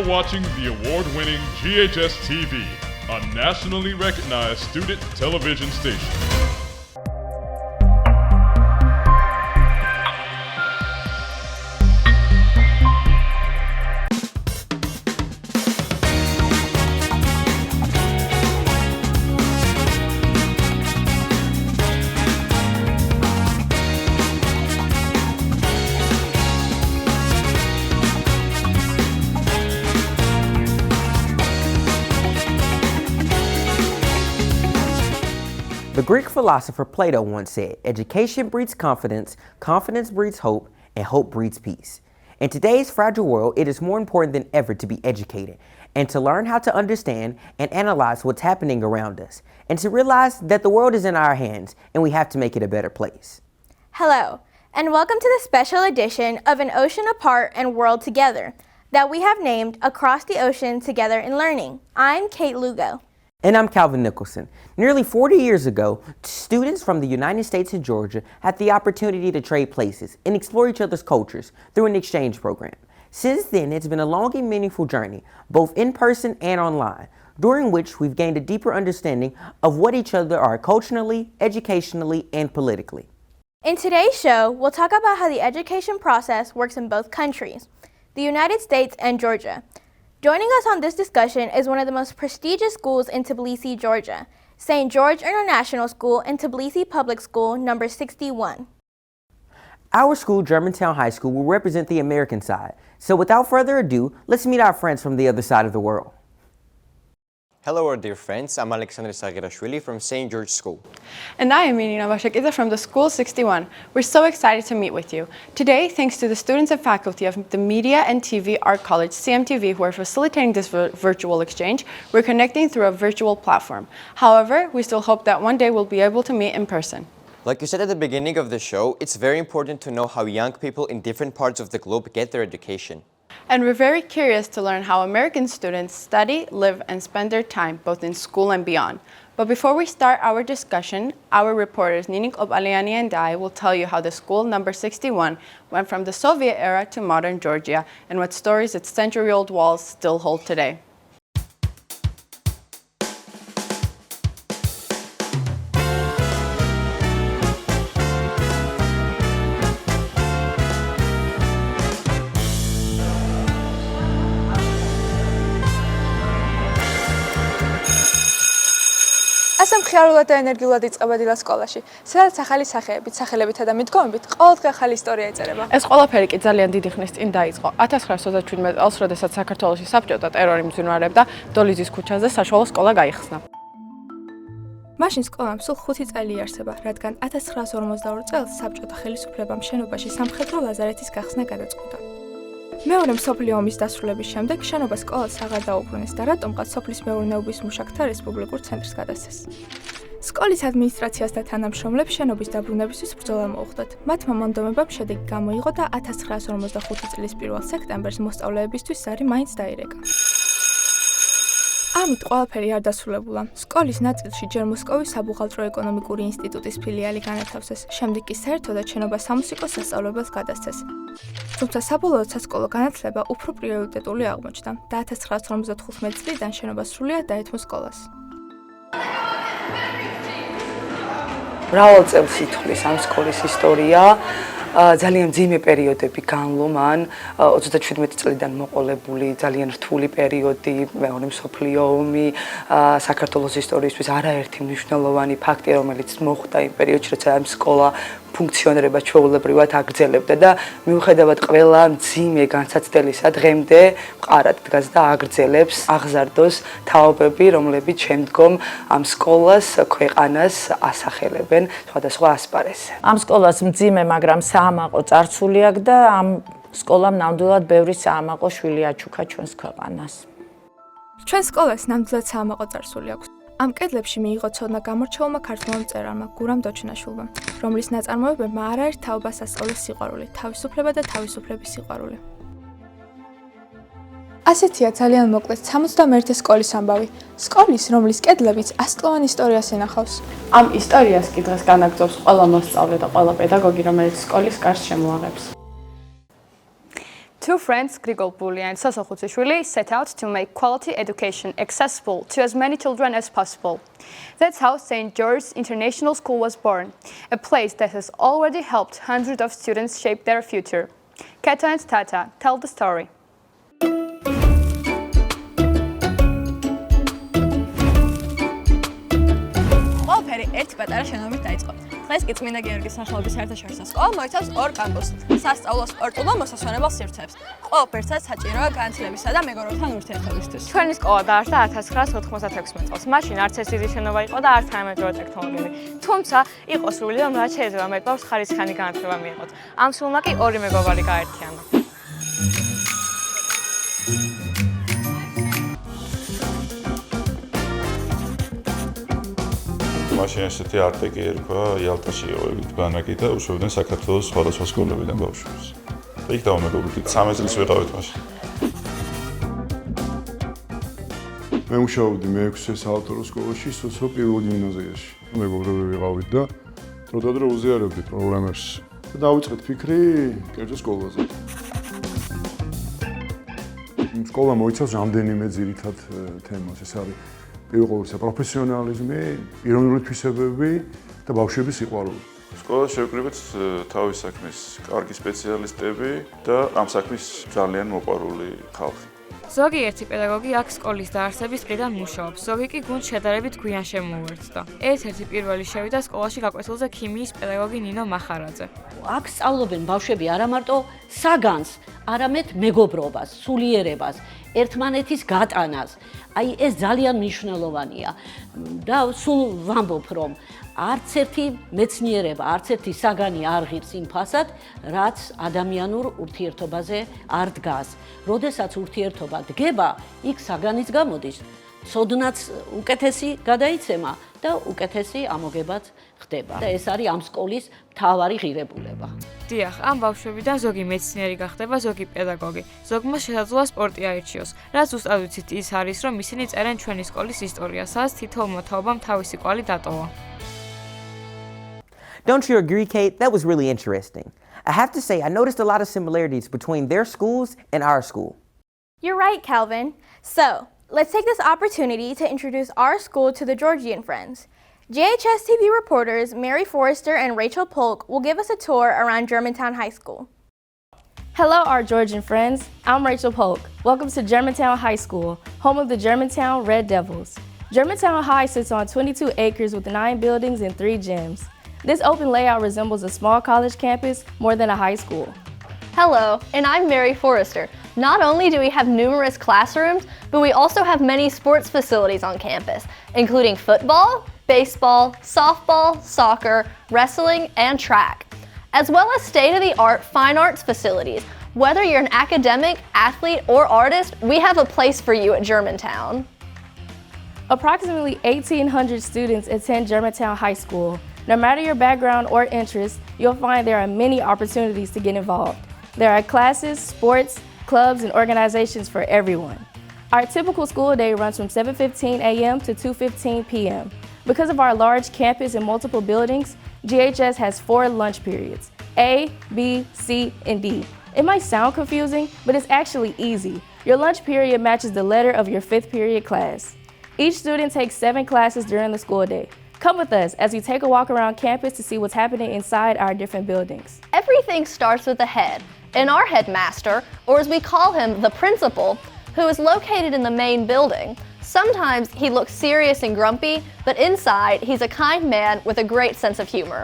watching the award-winning GHS-TV, a nationally recognized student television station. The Greek philosopher Plato once said, "Education breeds confidence, confidence breeds hope, and hope breeds peace." In today's fragile world, it is more important than ever to be educated and to learn how to understand and analyze what's happening around us and to realize that the world is in our hands and we have to make it a better place. Hello, and welcome to the special edition of An Ocean Apart and World Together that we have named Across the Ocean Together in Learning. I'm Kate Lugo. And I'm Calvin Nicholson. Nearly 40 years ago, students from the United States and Georgia had the opportunity to trade places and explore each other's cultures through an exchange program. Since then, it's been a long and meaningful journey, both in person and online, during which we've gained a deeper understanding of what each other are culturally, educationally, and politically. In today's show, we'll talk about how the education process works in both countries, the United States and Georgia. Joining us on this discussion is one of the most prestigious schools in Tbilisi, Georgia, St. George International School and Tbilisi Public School, number 61. Our school, Germantown High School, will represent the American side. So without further ado, let's meet our friends from the other side of the world. Hello, our dear friends. I'm Alexander Sagirashvili from St. George School. And I am Irina Vashakidze from the School 61. We're so excited to meet with you. Today, thanks to the students and faculty of the Media and TV Art College, CMTV, who are facilitating this virtual exchange, we're connecting through a virtual platform. However, we still hope that one day we'll be able to meet in person. Like you said at the beginning of the show, it's very important to know how young people in different parts of the globe get their education. And we're very curious to learn how American students study, live, and spend their time, both in school and beyond. But before we start our discussion, our reporters Ninik Obaliani and I will tell you how the school number 61 went from the Soviet era to modern Georgia and what stories its century-old walls still hold today. ასამ ხიარულად და ენერგიულად იწყება დილა სკოლაში, სადაც ახალი სახეებით, სახელებითა და მიდგომებით ყოველდღე ახალი ისტორია იწერება. ეს ყველაფერი კი ძალიან დიდი ხნის წინ დაიწყო. 1937 წელს, როდესაც საქართველოში საბჭოთა ტერორი მძვინვარებდა, დოლიზის ქუჩაზე საშუალო სკოლა გაიხსნა. მაშინ სკოლამ სულ 5 წელი იარსება, რადგან 1952 წელს საბჭოთა ხელისუფლებამ შენობაში სამხედრო ლაზარეთის გახსნა გადაწყვიტა. მეორე მსოფლიო ომის დასრულების შემდეგ შენობა სკოლას აღარ დაუბრუნეს და რატომღაც სოფლის მეურნეობის მუშაკთა რესპუბლიკურ ცენტრს გადასცეს. სკოლის ადმინისტრაციას და თანამშრომლებს შენობის დაბრუნებისთვის ბრძოლა მოუხდათ. მათმა მონდომებამ შედეგი გამოიღო და 1955 წლის 1 სექტემბერს მოსწავლეებისთვის ზარი მაინც დაირეკა. ამით ყველაფერი არ დასრულებულა. სკოლის ნაწილში ჯერ მოსკოვის საბუღალტრო ეკონომიკური ინსტიტუტის ფილიალი განათავსეს, შემდეგ კი საერთოდაც შენობა სამუსიკო სასწავლებელს გადასცეს. თუმცა საბოლოოდ სასკოლო განათლება უფრო პრიორიტეტული აღმოჩნდა და 1955 წლიდან შენობა სრულიად დაეთმო სკოლას. მრავალ წელს ითვლის ამ სკოლის ისტორია. ძალიან მძიმე პერიოდები განვლო მან 37 წლიდან მოყოლებული ძალიან რთული პერიოდი, მეორე მსოფლიო ომი, საქართველოს ისტორიისთვის არაერთი მნიშვნელოვანი ფაქტი, რომელიც მოხდა იმ პერიოდში, როცა ამ სკოლა ფუნქციონირება ჩვეულებრივად აგრძელებდა და მიუხედავად ყველა მძიმე განსაცდელისა დღემდე მყარად დგას და აგრძელებს აღზარდოს თაობები, რომლებიც შემდგომ ამ სკოლას ქვეყანას ასახელებენ სხვადასხვა ასპარეზზე. ამ სკოლას მძიმე, მაგრამ საამაყო წარსული აქვს და ამ სკოლამ ნამდვილად ბევრი საამაყო შვილი აჩუქა ჩვენს ქვეყანას. ჩვენ სკოლას ნამდვილად საამაყო წარსული აქვს. ამ კედლებში მიიღო ცოდნა გამორჩეულმა ქართველმა მწერალმა გურამ დოჩნაშვილმა, რომლის ნაწარმოებებმა არაერთ თაობას ასწავლეს სიყვარული, თავისუფლება და თავისუფლების სიყვარული. ასეთია ძალიან მოკლედ 71 სკოლის ამბავი. სკოლის, რომლის კედლებიც 100-წლოვან ისტორიას ინახავს. ამ ისტორიას კი დღეს განაგრძობს ყველა მოსწავლე და ყველა პედაგოგი, რომელიც სკოლის კარს შემოაღებს. two friends, Grigol Buli and Sasa Khutsishvili, set out to make quality education accessible to as many children as possible. That's how St. George's International School was born, a place that has already helped hundreds of students shape their future. Kata and Tata tell the story. ყველაფერი ერთ პატარა შენობებით დაიწყო. დღეს კი წმინდა გიორგის სახელობის საერთაშორისო სკოლა მოიცავს ორ კამპუსს, სასწავლო, სპორტულ და მოსასვენებელ სივრცეებს. ყველაფერსაც საჭიროა განათლებისა და მეგობრებთან ურთიერთობისთვის. ჩვენი სკოლა დაარსდა 1996 წელს. მაშინ არც ეს დიდი შენობა იყო და არც თანამედროვე ტექნოლოგიები. თუმცა იყო სრული, რომ რაც შეიძლება მეტყავს ხარისხიანი განათლება მიიღოთ. ამ სულმა კი ორი მეგობარი გაერთიანა. მაშინ ესეთი არტეკი ერქვა იალტაში იყვებით ბანაკი და უშევდნენ საქართველოს სხვადასხვა სკოლებიდან ბავშვებს. და იქ დავამეგობრდით 13 წელს ვიყავით მაშინ. მე მუშაობდი მე-6 საავტორო სკოლაში სოციო პირველ გიმნაზიაში. მეგობრები ვიყავით და დროდადრო უზიარებდით პრობლემებს. და დავიწყეთ ფიქრი კერძო სკოლაზე. სკოლა მოიცავს რამდენიმე ძირითად თემას. ეს არის პირველ ყოვლისა პროფესიონალიზმი, პიროვნული თვისებები და ბავშვების სიყვარული. სკოლაში შევკრიბეთ თავის საქმის კარგი სპეციალისტები და ამ საქმის ძალიან მოყვარული ხალხი. ზოგიერთი პედაგოგი აქ სკოლის დაარსების დღიდან მუშაობს, ზოგი კი გუნდ შედარებით გვიან შემოუერთდა. ერთ-ერთი პირველი შევიდა სკოლაში გაკვეთილზე ქიმიის პედაგოგი ნინო მახარაძე. აქ სწავლობენ ბავშვები არა მარტო საგანს, არამედ მეგობრობას, სულიერებას, ერთმანეთის გატანას. აი ეს ძალიან მნიშვნელოვანია. და სულ ვამბობ, რომ არც ერთი მეცნიერება, არც ერთი საგანი არ ღირს იმ ფასად, რაც ადამიანურ ურთიერთობაზე არ დგას. როდესაც ურთიერთობა დგება, იქ საგანიც გამოდის. ცოდნაც უკეთესი გადაიცემა და უკეთესი ამოგებაც ხდება. და ეს არის ამ სკოლის მთავარი ღირებულება. დიახ, ამ ბავშვებიდან ზოგი მეცნიერი გახდება, ზოგი პედაგოგი. ზოგმა შესაძლოა სპორტი აირჩიოს. რაც ზუსტად ვიცით ის არის, რომ ისინი წერენ ჩვენი სკოლის ისტორიას, სადაც თითოეულმა თაობამ თავისი კვალი დატოვა. Don't you agree, Kate? That was really interesting. I have to say, I noticed a lot of similarities between their schools and our school. You're right, Calvin. So, let's take this opportunity to introduce our school to the Georgian friends. GHS-TV reporters Mary Forrester and Rachel Polk will give us a tour around Germantown High School. Hello, our Georgian friends. I'm Rachel Polk. Welcome to Germantown High School, home of the Germantown Red Devils. Germantown High sits on 22 acres with 9 buildings and 3 gyms. This open layout resembles a small college campus more than a high school. Hello, and I'm Mary Forrester. Not only do we have numerous classrooms, but we also have many sports facilities on campus, including football, baseball, softball, soccer, wrestling, and track, as well as state-of-the-art fine arts facilities. Whether you're an academic, athlete, or artist, we have a place for you at Germantown. Approximately 1,800 students attend Germantown High School. No matter your background or interest, you'll find there are many opportunities to get involved. There are classes, sports, clubs, and organizations for everyone. Our typical school day runs from 7:15 a.m. to 2:15 p.m. Because of our large campus and multiple buildings, GHS has 4 lunch periods, A, B, C, and D. It might sound confusing, but it's actually easy. Your lunch period matches the letter of your 5th period class. Each student takes 7 classes during the school day. Come with us as we take a walk around campus to see what's happening inside our different buildings. Everything starts with the head, and our headmaster, or as we call him, the principal, who is located in the main building. Sometimes he looks serious and grumpy, but inside he's a kind man with a great sense of humor.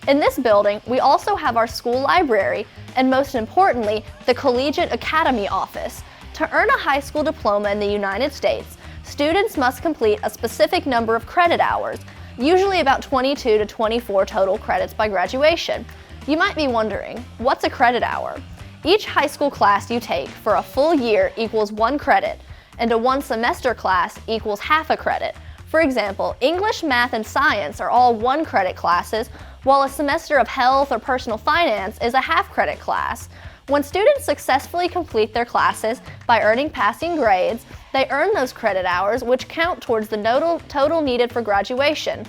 In this building, we also have our school library, and most importantly, the Collegiate Academy office. To earn a high school diploma in the United States, students must complete a specific number of credit hours, usually about 22 to 24 total credits by graduation. You might be wondering, what's a credit hour? Each high school class you take for a full year equals 1 credit, and a 1 semester class equals half a credit. For example, English, math, and science are all 1 credit classes, while a semester of health or personal finance is a half credit class. When students successfully complete their classes by earning passing grades, they earn those credit hours, which count towards the total needed for graduation.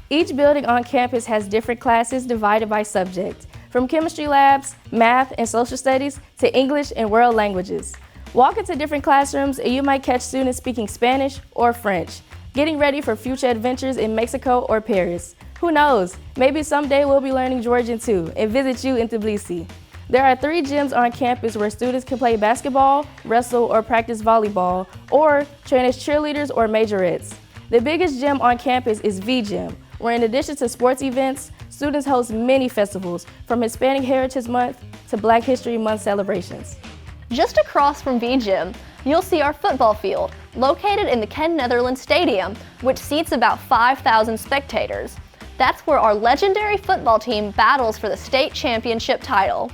Each building on campus has different classes divided by subject. from chemistry labs, math and social studies, to English and world languages. Walk into different classrooms and you might catch students speaking Spanish or French, getting ready for future adventures in Mexico or Paris. Who knows, maybe someday we'll be learning Georgian too and visit you in Tbilisi. There are 3 gyms on campus where students can play basketball, wrestle, or practice volleyball, or train as cheerleaders or majorettes. The biggest gym on campus is V Gym, where in addition to sports events, students host many festivals, from Hispanic Heritage Month to Black History Month celebrations. Just across from V Gym, you'll see our football field, located in the Ken Netherlands Stadium, which seats about 5,000 spectators. That's where our legendary football team battles for the state championship title.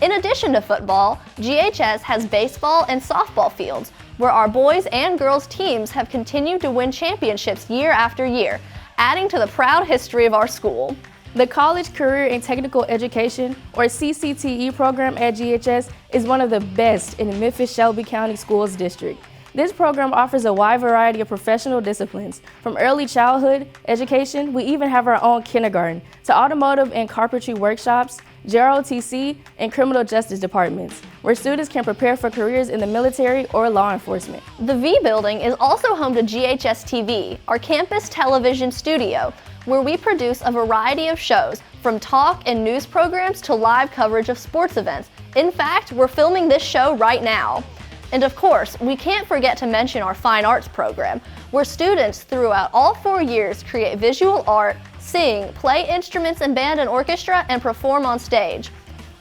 In addition to football, GHS has baseball and softball fields, where our boys and girls teams have continued to win championships year after year, adding to the proud history of our school. The College Career and Technical Education, or CCTE program at GHS, is one of the best in the Memphis-Shelby County Schools District. This program offers a wide variety of professional disciplines, from early childhood education, we even have our own kindergarten, to automotive and carpentry workshops, JROTC, and criminal justice departments, where students can prepare for careers in the military or law enforcement. The V Building is also home to GHS-TV, our campus television studio, where we produce a variety of shows, from talk and news programs to live coverage of sports events. In fact, we're filming this show right now. And of course, we can't forget to mention our fine arts program, where students throughout all 4 years create visual art, sing, play instruments in band and orchestra, and perform on stage.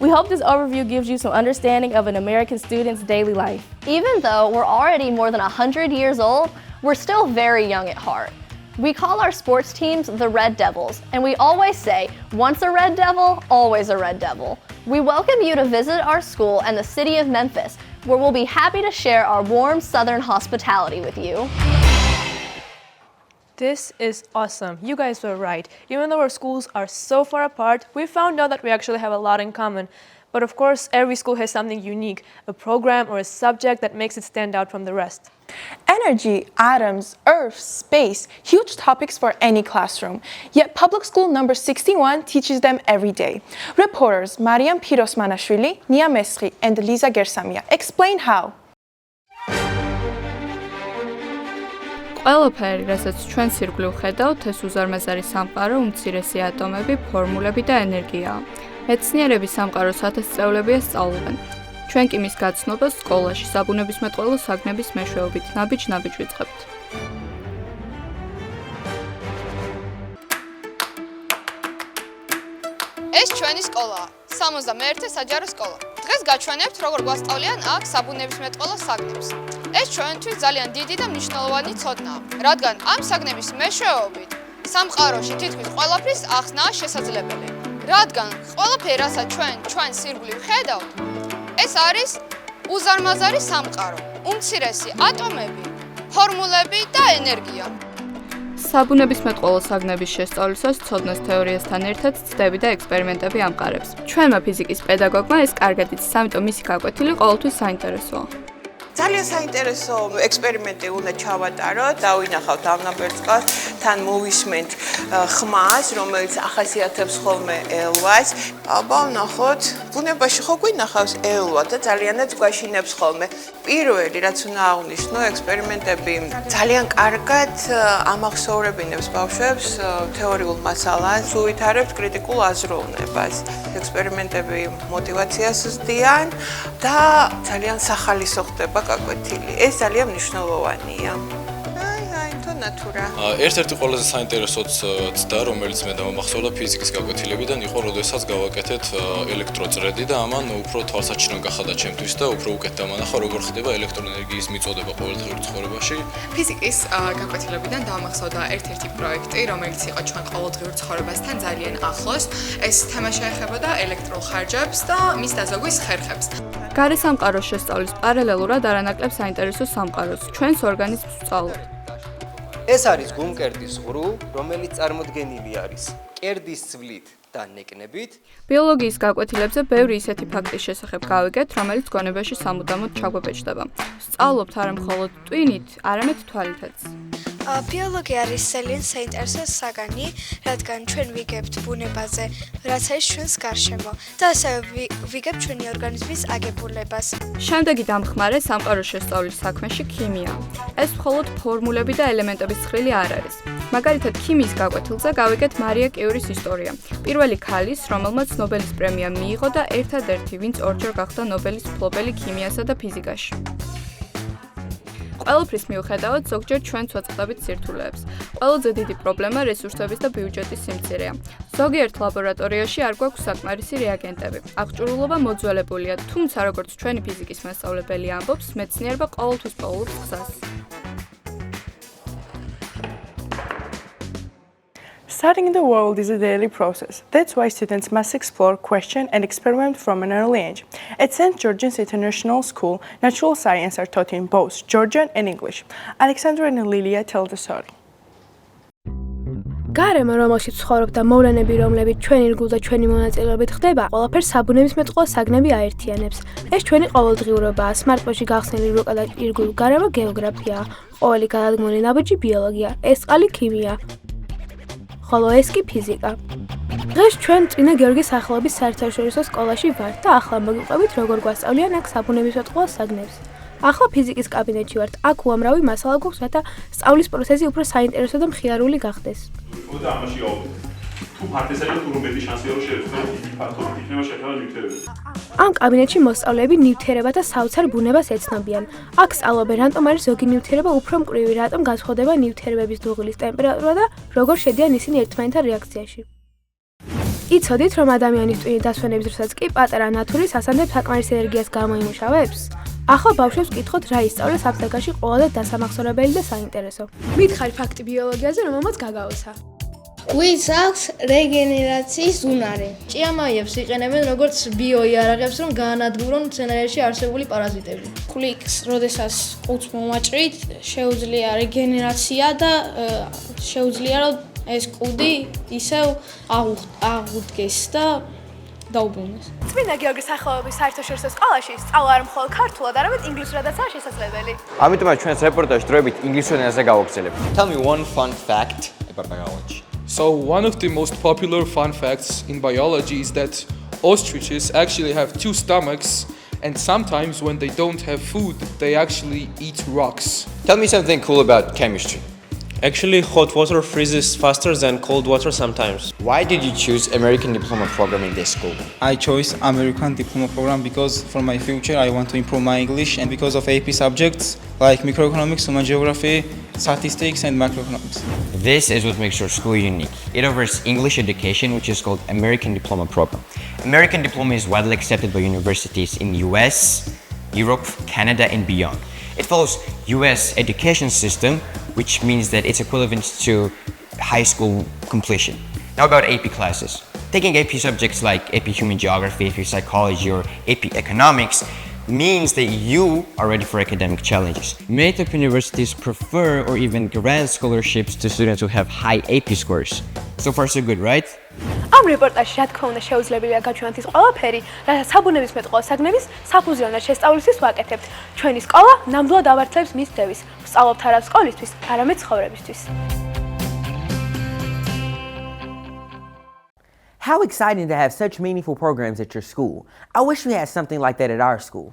We hope this overview gives you some understanding of an American student's daily life. Even though we're already more than 100 years old, we're still very young at heart. We call our sports teams the Red Devils, and we always say, once a Red Devil, always a Red Devil. We welcome you to visit our school and the city of Memphis, where we'll be happy to share our warm Southern hospitality with you. This is awesome. You guys were right. Even though our schools are so far apart, we found out that we actually have a lot in common. But of course, every school has something unique, a program or a subject that makes it stand out from the rest. Energy, atoms, earth, space, huge topics for any classroom. Yet public school number 61 teaches them every day. Reporters Mariam Pirosmanashvili, Nia Mesri, and Liza Gersamia explain how. ყველაფერი, რასაც ჩვენ სირგვლივ ხედავთ, ეს უზარმაზარი სამყარო, უმცირესი ატომები, ფორმულები და ენერგიაა. მეცნიერები სამყაროს ათასწლეულებია სწავლობენ. ჩვენ კი მის გაცნობას სკოლაში საბუნებისმეტყველო საგნების მეშვეობით ნაბიჯ-ნაბიჯ ვიწყებთ. ეს ჩვენი სკოლაა, 61 საჯარო სკოლა. დღეს გაჩვენებთ, როგორ გვასწავლიან აქ საბუნებისმეტყველო საგნებს. ეს ჩვენთვის ძალიან დიდი და მნიშვნელოვანი ცოდნაა, რადგან ამ საგნების მეშვეობით სამყაროში თითქმის ყველაფრის ახსნაა შესაძლებელი. რადგან ყველაფერი, რასაც ჩვენ სირგვლივ ხედავთ, ეს არის უზარმაზარი სამყარო, უმცირესი ატომები, ფორმულები და ენერგია. საბუნებისმეტყველო საგნების შესწავლისას ცოდნას თეორიასთან ერთად ცდები და ექსპერიმენტები ამყარებს. ჩვენმა ფიზიკის პედაგოგმა ეს კარგად იცის, ამიტომ მისი გაკვეთილი ყოველთვის საინტერესოა. ძალიან საინტერესო ექსპერიმენტი უნდა ჩავატაროთ, დავინახავთ ამნაბერწყალს, თან მოვისმენთ ხმას, რომელიც ახასიათებს ხოლმე ელვას. აბა, ნახოთ, ბუნებაში ხო გვინახავს ელვა და ძალიანაც გვაშინებს ხოლმე. პირველი, რაც უნდა აღვნიშნო, ექსპერიმენტები ძალიან კარგად ამახსოვრებინებს ბავშვებს თეორიულ მასალას, უვითარებს კრიტიკულ აზროვნებას. ექსპერიმენტები მოტივაციას ზრდიან და ძალიან სახალისო ხდება გაკვეთილი. ეს ძალიან მნიშვნელოვანია. ერთ-ერთი ყველაზე საინტერესოც ცდა, რომელიც მე დამამახსოვრდა ფიზიკის გაკვეთილებიდან, იყო, როდესაც გავაკეთეთ ელექტროწრედი და ამან უფრო თვალსაჩინო გახადა ჩემთვის და უფრო უკეთ დამანახა, როგორ ხდება ელექტროენერგიის მიწოდება ყოველდღიურ ცხოვრებაში. ფიზიკის გაკვეთილებიდან დამახსოვრდა ერთ-ერთი პროექტი, რომელიც იყო ჩვენ ყოველდღიურ ცხოვრებასთან ძალიან ახლოს. ეს თემა შეეხებოდა ელექტრულ ხარჯებს და მის დაზოგვის ხერხებს. გარე სამყაროს შესწავლის პარალელურად არანაკლებ საინტერესო სამყაროს, ჩვენს ორგანიზმს ვსწავლობთ. ეს არის გულმკერდის ღრუ, რომელიც წარმოდგენილი არის კერდის ცვლით და ნეკნებით. ბიოლოგიის გაკვეთილებზე ბევრი ისეთი ფაქტის შესახებ გავიგეთ, რომელიც გონებაში სამუდამოდ ჩაგვებეჭდება. ვსწავლობთ არა მხოლოდ ტვინით, არამედ თვალითაც. ბიოლოგია არის ძალიან საინტერესო საგანი, რადგან ჩვენ ვიგებთ ბუნებაზე, რაც არის ჩვენს გარშემო და ასევე ვიგებთ ჩვენი ორგანიზმის აგებულებას. შემდეგი დამხმარე სამყაროს შესწავლის საქმეში ქიმია. ეს მხოლოდ ფორმულები და ელემენტების ცხრილი არ არის. მაგალითად, ქიმიის გაკვეთილზე გავიგეთ მარია კიურის ისტორია. პირველი ქალის, რომელმაც ნობელის პრემია მიიღო და ერთადერთი, ვინც ორჯერ გახდა ნობელის მფლობელი ქიმიასა და ფიზიკაში. ყველაფრის მიუხედავად, ზოგჯერ ჩვენც ვაწყდებით სირთულეებს. ყველაზე დიდი პრობლემა რესურსების და ბიუჯეტის სიმცირეა. ზოგიერთ ლაბორატორიაში არ გვაქვს საკმარისი რეაგენტები. აღჭურვილობა მოძველებულია, თუმცა როგორც ჩვენი ფიზიკის მასწავლებელი ამბობს, მეცნიერება ყოველთვის პოულობს გზას. Studying the world is a daily process. That's why students must explore, question, and experiment from an early age. At St. George's International School, natural science are taught in both Georgian and English. Alexandra and Lilia tell the story. გარემო, რომელშიც ცხოვრობ და მოვლენები, რომლებიც ჩვენი რგულ და ჩვენი მონაწილეობით ხდება, ყველაფერს საბუნებისმეტყველო საგნები აერთიანებს. ეს ჩვენი ყოველდღიურობაა, smartphone-ში გახსნილი რუკა და ირგვლივ გარემო გეოგრაფია, ყოველი გადადგმული ნაბიჯი ბიოლოგია, ეს წყალი ქიმია. ხოლო ეს კი ფიზიკა. დღეს ჩვენ წინა გიორგის სახელობის საერთაშორისო სკოლაში ვართ და ახლა მოგიყვებით როგორ გვასწავლიან აქ საბუნებისმეტყველო საგნებს. ახლა ფიზიკის კაბინეტში ვართ. აქ უამრავი მასალა გვაქვს, რათა სწავლის პროცესი უფრო საინტერესო და მხიარული გახდეს. და ამაში ავდეთ. თუ ფართესაა თუ რომ მეტი შანსია რომ შევეცდოთ ფართობით იქნება შექმნა ნივთიერება. ამ კაბინეტში მოსწავლეები ნივთიერებათა საოცარ ბუნებას ეცნობიან. აქ სწავლობენ, რატომ არის ზოგი ნივთიერება უფრო მკვრივი, რატომ განსხვავდება ნივთიერებების დუღილის ტემპერატურა და როგორ შედიან ისინი ერთმანეთთან რეაქციაში. იცოდით, რომ ადამიანის ტვინი დასვენების დროსაც კი პატარა ნათური სასანდებ საკმარის ენერგიას გამოიმუშავებს? ახლა ბავშვებს ვკითხოთ, რა ისწავლეს აფსაგაში ყველაზე დასამახსოვრებელი და საინტერესო. მითხარი ფაქტი ბიოლოგიაზე, რომელმაც გაგაოცა. გვიც აქვს რეგენერაციის უნარი. ჭიამაიებს იყენებენ როგორც ბიოიარაღებს, რომ გაანადგურონ მცენარეში არსებული პარაზიტები. კვიკს, როდესაც ყუთს მომაჭრით, შეუძლია რეგენერაცია და შეუძლია რომ ეს კუდი ისევ აღუდგეს და დაუბრუნდეს. წმინდა გიორგის სახელობის საერთაშორისო სკოლაში სწავლა არ მხოლოდ ქართულად, არამედ ინგლისურადაცაა შესაძლებელი. ამიტომაც ჩვენს რეპორტაჟს დროებით ინგლისურ ენაზე გავაგრძელებთ. Tell me one fun fact about biology. So one of the most popular fun facts in biology is that ostriches actually have two stomachs, and sometimes when they don't have food, they actually eat rocks. Tell me something cool about chemistry. Actually, hot water freezes faster than cold water sometimes. Why did you choose American Diploma Program in this school? I chose American Diploma Program because for my future I want to improve my English and because of AP subjects like microeconomics, human geography, statistics and macroeconomics. This is what makes your school unique. It offers English education, which is called American Diploma Program. American Diploma is widely accepted by universities in US, Europe, Canada and beyond. It follows US education system, which means that it's equivalent to high school completion. Now about AP classes. Taking AP subjects like AP Human Geography, AP Psychology or AP Economics means that you are ready for academic challenges. Many top universities prefer or even grant scholarships to students who have high AP scores. So far so good, right? ამ რეპორტაჟში რა თქმა უნდა შეუძლებელია გაჩვენოთ ის ყველაფერი, რასაც საბუნებისმეტყველო საგნების საფუძვლიანად შესწავლისთვის ვაკეთებთ. ჩვენი სკოლა ნამდვილად ავართლებს მის დევის. ვსწავლობთ არა სკოლისთვის, არამედ ცხოვრებისთვის. How exciting to have such meaningful programs at your school. I wish we had something like that at our school.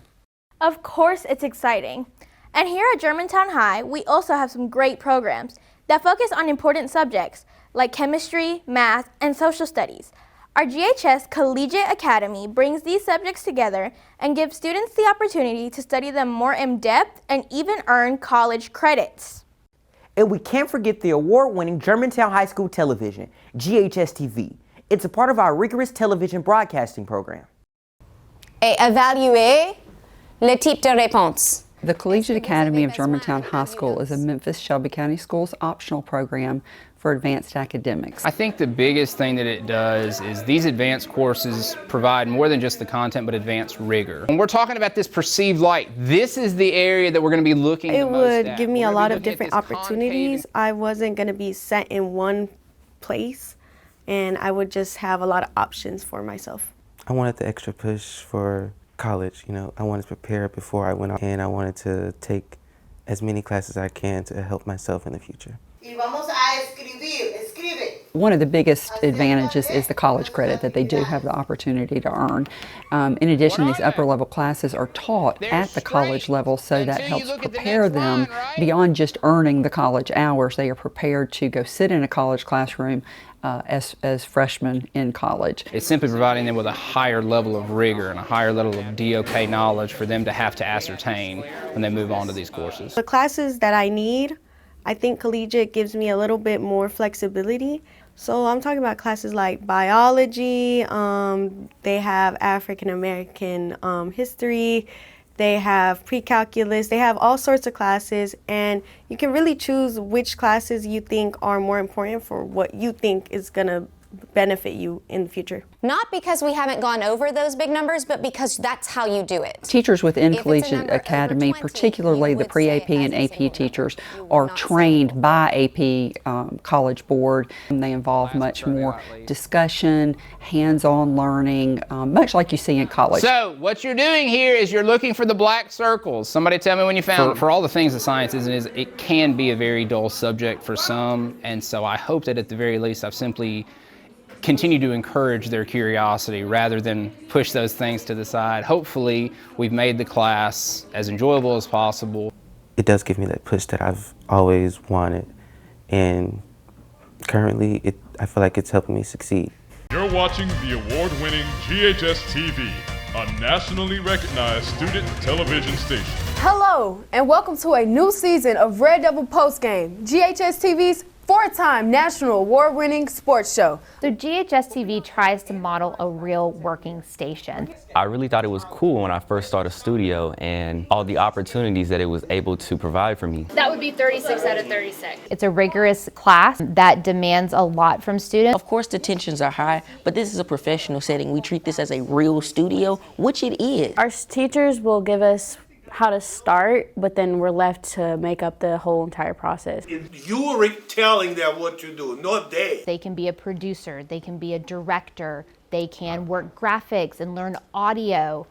Of course it's exciting. And here at Germantown High, we also have some great programs that focus on important subjects like chemistry, math, and social studies. Our GHS Collegiate Academy brings these subjects together and gives students the opportunity to study them more in depth and even earn college credits. And we can't forget the award-winning Germantown High School television, GHS-TV. It's a part of our rigorous television broadcasting program. Et évaluer le type de réponse. The Collegiate Academy of Germantown High School is a Memphis-Shelby County Schools optional program for advanced academics. I think the biggest thing that it does is these advanced courses provide more than just the content but advanced rigor. When we're talking about this perceived light, this is the area that we're going to be looking at. It would give me a lot of different opportunities. I wasn't going to be set in one place and I would just have a lot of options for myself. I wanted the extra push for college, I wanted to prepare before I went out and I wanted to take as many classes as I can to help myself in the future. One of the biggest advantages is the college credit that they do have the opportunity to earn. In addition, these upper level classes are taught at the college level, so that helps prepare them beyond just earning the college hours. They are prepared to go sit in a college classroom as freshmen in college. It's simply providing them with a higher level of rigor and a higher level of DOK knowledge for them to have to ascertain when they move on to these courses. The classes that I need, I think collegiate gives me a little bit more flexibility. So I'm talking about classes like biology, they have African American history, they have pre-calculus, they have all sorts of classes, and you can really choose which classes you think are more important for what you think is going to benefit you in the future. Not because we haven't gone over those big numbers, but because that's how you do it. Teachers within Collegiate Academy, particularly the pre-AP and AP teachers, are trained by AP College Board. They involve much more discussion, hands-on learning, much like you see in college. So what you're doing here is you're looking for the black circles. Somebody tell me when you found them. For all the things that science is, it can be a very dull subject for some, and so I hope that at the very least I've simply continue to encourage their curiosity rather than push those things to the side. Hopefully, we've made the class as enjoyable as possible. It does give me that push that I've always wanted, and currently I feel like it's helping me succeed. You're watching the award-winning GHS-TV, a nationally recognized student television station. Hello, and welcome to a new season of Red Devil Postgame, GHS-TV's four-time national award-winning sports show. So GHS-TV tries to model a real working station. I really thought it was cool when I first started studio and all the opportunities that it was able to provide for me. That would be 36 out of 36. It's a rigorous class that demands a lot from students. Of course the tensions are high, but this is a professional setting. We treat this as a real studio, which it is. Our teachers will give us how to start, but then we're left to make up the whole entire process. You are telling them what to do, not they. They can be a producer, they can be a director, they can work graphics and learn audio,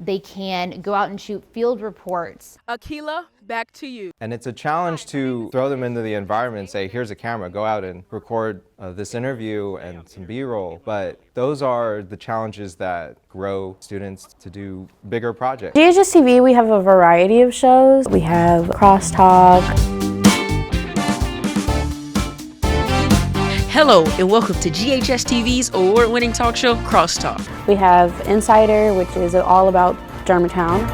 they can go out and shoot field reports. Akila, back to you. And it's a challenge to throw them into the environment and say, here's a camera, go out and record this interview and some B-roll. But those are the challenges that grow students to do bigger projects. GHS-TV, we have a variety of shows. We have Crosstalk. Hello, and welcome to GHS-TV's award-winning talk show, Crosstalk. We have Insider, which is all about Germantown.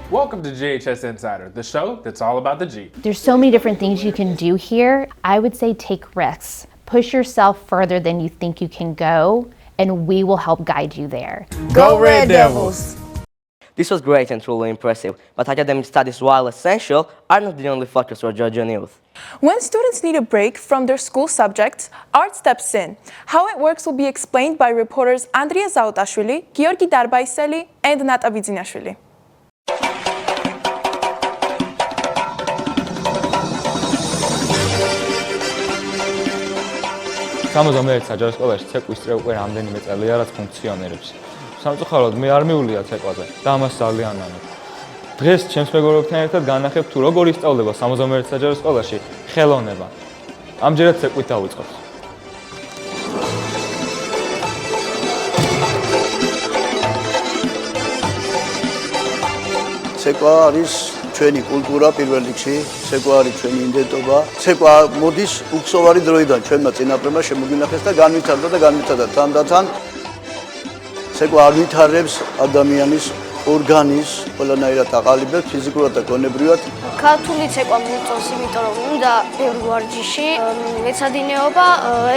Welcome to GHS Insider, the show that's all about the G. There's so many different things you can do here. I would say take risks. Push yourself further than you think you can go, and we will help guide you there. Go Red Devils! This was great and truly impressive, but academic studies, while essential, are not the only focus for Georgian youth. When students need a break from their school subjects, art steps in. How it works will be explained by reporters Andrea Zautashvili, Georgi Darbaiseli, and Nata Vidzinashvili. სამოცდამეერთი საჯარო სკოლაში ცეკვის წრე უკვე რამდენიმე წელია რაც ფუნქციონირებს. სამწუხაროდ მე არ მივლია ცეკვაზე და ამას ძალიან ნანობ. დღეს ჩემს მეგობრებთან ერთად განახებ თუ როგორ ისწავლება 71 საჯარო სკოლაში ხელოვნება. ამჯერად ცეკვით დავიწყოთ. ცეკვა არის ჩვენი კულტურა პირველ რიგში, ცეკვა არის ჩვენი იდენტობა. ცეკვა მოდის უხსოვარი დროიდან ჩვენმა წინაპრებმა შემოგვინახეს და განვითარდა თანდათან. ცეკვა არ ვითარებს ადამიანის ორგანიზმს, ყველანაირად აყალიბებს ფიზიკურად და გონებრივად. ქართული ცეკვა მოწონს, იმიტომ რომ უნდა ბევრ ვარჯიში, მეცადინეობა,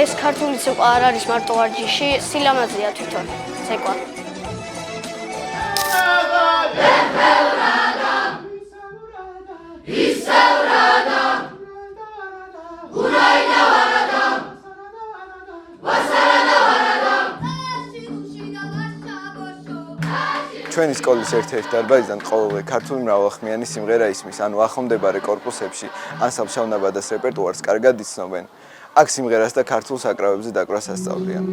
ეს ქართული ცეკვა არ არის მარტო ვარჯიში, სილამაზეა თვითონ ცეკვა. ჩვენი სკოლის ერთ-ერთ დარბაზიდან ყოველდღე ქართული მრავალხმიანი სიმღერა ისმის, ანუ ახლომდებარე კორპუსებში ან სამშაბათს რეპერტუარს კარგად იცნობენ. აქ სიმღერას და ქართულ საკრავებზე დაკვრას ასწავლიან.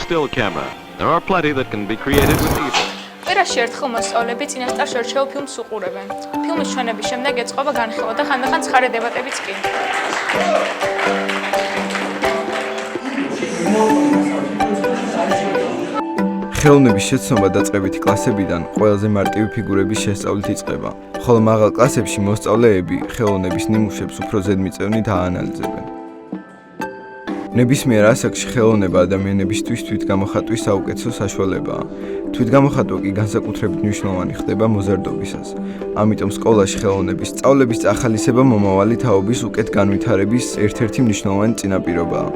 still camera. There are plenty that can be created with easel. კვირაში ერთხელ მოსწავლეები წინასწარ შერჩეულ ფილმს უყურებენ. ფილმის ჩვენების შემდეგ ეწყობა განხილვა და ხანდახან ცხარე დებატებიც კი. ხელოვნების შეცნობა დაწყებითი კლასებიდან ყველაზე მარტივი ფიგურების შესწავლით იწყება, ხოლო მაღალ კლასებში მოსწავლეები ხელოვნების ნიმუშებს უფრო ზედმიწევნით აანალიზებენ. ნებისმიერ ასაკში ხელოვნება ადამიანებისთვის თვითგამოხატვის საუკეთესო საშუალებაა. თვითგამოხატვა კი განსაკუთრებით მნიშვნელოვანი ხდება მოზარდობისას. ამიტომ სკოლაში ხელოვნების სწავლების წახალისება მომავალი თაობის უკეთ განვითარების ერთ-ერთი მნიშვნელოვანი წინაპირობაა.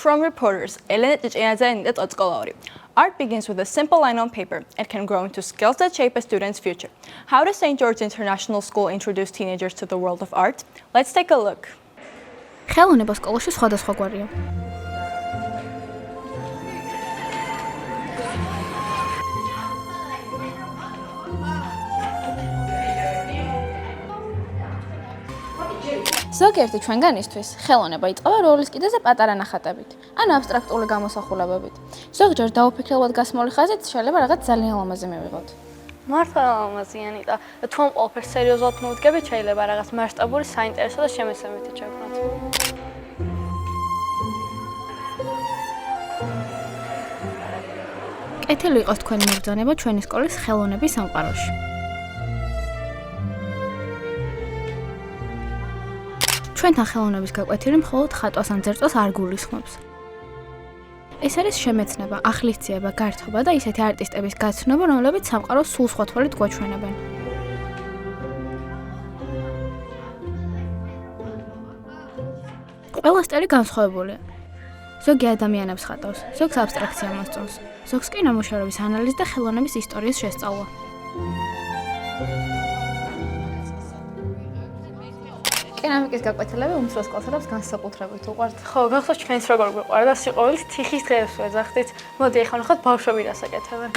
From reporters, Elena Tichenadze and Otskolori. Art begins with a simple line on paper and can grow into skills that shape a student's future. How does St. George's International School introduce teenagers to the world of art? Let's take a look. ხელოვნება სკოლაში სხვადასხვაგვარია. ზოგიერთი ჩვენგანისთვის ხელოვნება იწყება როლის კიდეზე პატარა ნახატებით, ან აბსტრაქტული გამოსახულებებით. ზოგჯერ დაუფიქრებულად გასმული ხაზით შეიძლება რაღაც ძალიან ლამაზი მივიღოთ. მართლა ლამაზიანი და თუ ამ ყველაფერს სერიოზულად მოვდგებით, შეიძლება რაღაც მასშტაბური საინტერესო და შემეცნებითი ჩაგვქნათ. კეთილი იყოს თქვენი მობრძანება ჩვენი სკოლის ხელოვნების სამყაროში. ჩვენთან ხელოვნების გაკვეთილი მხოლოდ ხატვას ან ძერწვას არ გულისხმობს. ეს არის შემეცნება, ახლისციება, გართობა და ისეთი არტისტების გაცნობა, რომლებიც სამყაროს სულ სხვა თვალით გვაჩვენებენ. ყველა სტილი განსხვავებულია. ზოგი ადამიანებს ხატავს, ზოგს აბსტრაქცია მოსწონს, ზოგს კი ნამუშევრების ანალიზი და ხელოვნების ისტორიის შესწავლა. კერამიკის გაკვეთილები უმცროს კლასელებს განსაკუთრებით უყვართ. ხო, გახსოვს ჩვენს როგორ გვიყვარდა და სიყვარულით თიხის დღეებს ვეძახდით. მოდი ახლა ნახოთ ბავშვები რას აკეთებენ.